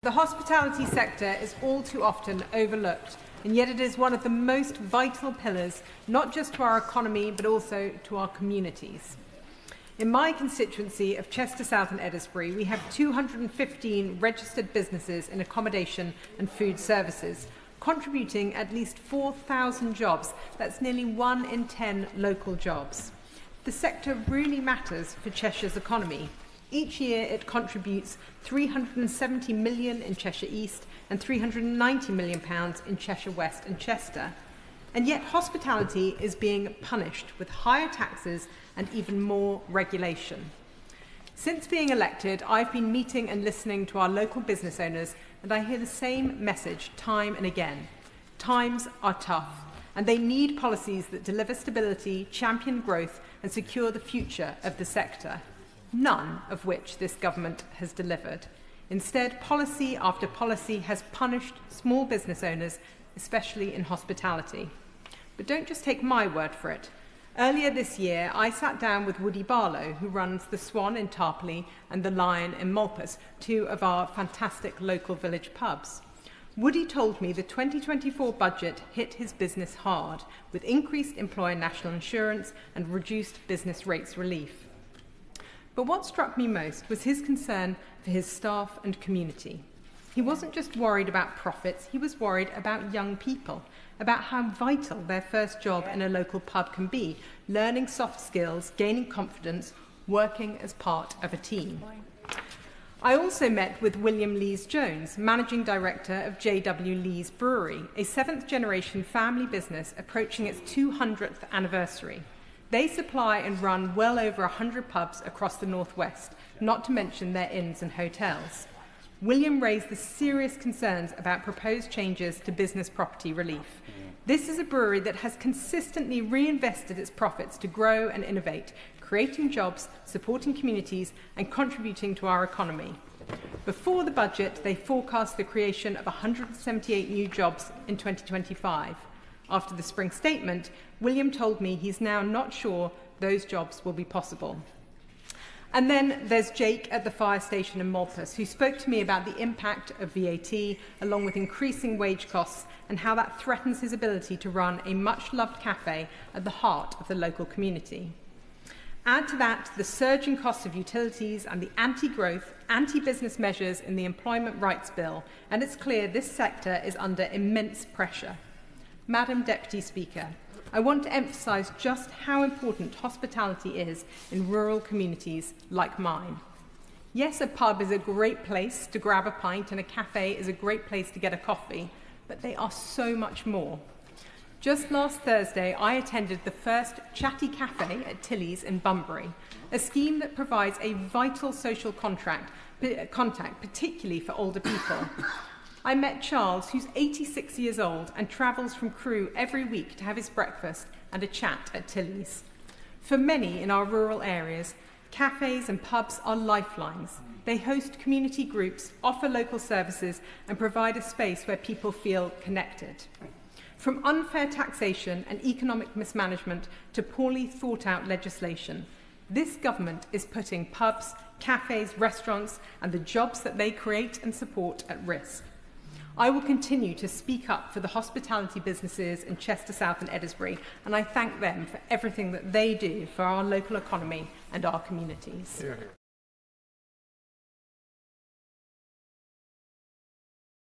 The hospitality sector is all too often overlooked, and yet it is one of the most vital pillars, not just to our economy, but also to our communities. In my constituency of Chester South and Eddisbury, we have 215 registered businesses in accommodation and food services, contributing at least 4,000 jobs. That's nearly 1 in 10 local jobs. The sector really matters for Cheshire's economy. Each year it contributes £370 million in Cheshire East and £390 million in Cheshire West and Chester. And yet hospitality is being punished with higher taxes and even more regulation. Since being elected, I've been meeting and listening to our local business owners, and I hear the same message time and again. Times are tough, and they need policies that deliver stability, champion growth, and secure the future of the sector. None of which this government has delivered. Instead, policy after policy has punished small business owners, especially in hospitality. But don't just take my word for it. Earlier this year, I sat down with Woody Barlow, who runs the Swan in Tarpley and the Lion in Malpas, two of our fantastic local village pubs. Woody told me the 2024 budget hit his business hard, with increased employer national insurance and reduced business rates relief. But what struck me most was his concern for his staff and community. He wasn't just worried about profits, he was worried about young people, about how vital their first job in a local pub can be, learning soft skills, gaining confidence, working as part of a team. I also met with William Lees-Jones, Managing Director of J.W. Lees Brewery, a seventh-generation family business approaching its 200th anniversary. They supply and run well over 100 pubs across the northwest, not to mention their inns and hotels. William raised the serious concerns about proposed changes to business property relief. This is a brewery that has consistently reinvested its profits to grow and innovate, creating jobs, supporting communities, and contributing to our economy. Before the budget, they forecast the creation of 178 new jobs in 2025. After the spring statement, William told me he's now not sure those jobs will be possible. And then there's Jake at the fire station in Malpas, who spoke to me about the impact of VAT, along with increasing wage costs, and how that threatens his ability to run a much-loved cafe at the heart of the local community. Add to that the surging costs of utilities and the anti-growth, anti-business measures in the Employment Rights Bill, and it's clear this sector is under immense pressure. Madam Deputy Speaker, I want to emphasise just how important hospitality is in rural communities like mine. Yes, a pub is a great place to grab a pint and a cafe is a great place to get a coffee, but they are so much more. Just last Thursday, I attended the first Chatty Cafe at Tilly's in Bunbury, a scheme that provides a vital social contact, particularly for older people. I met Charles, who's 86 years old and travels from Crewe every week to have his breakfast and a chat at Tilly's. For many in our rural areas, cafes and pubs are lifelines. They host community groups, offer local services, and provide a space where people feel connected. From unfair taxation and economic mismanagement to poorly thought-out legislation, this government is putting pubs, cafes, restaurants, and the jobs that they create and support at risk. I will continue to speak up for the hospitality businesses in Chester South and Eddisbury, and I thank them for everything that they do for our local economy and our communities.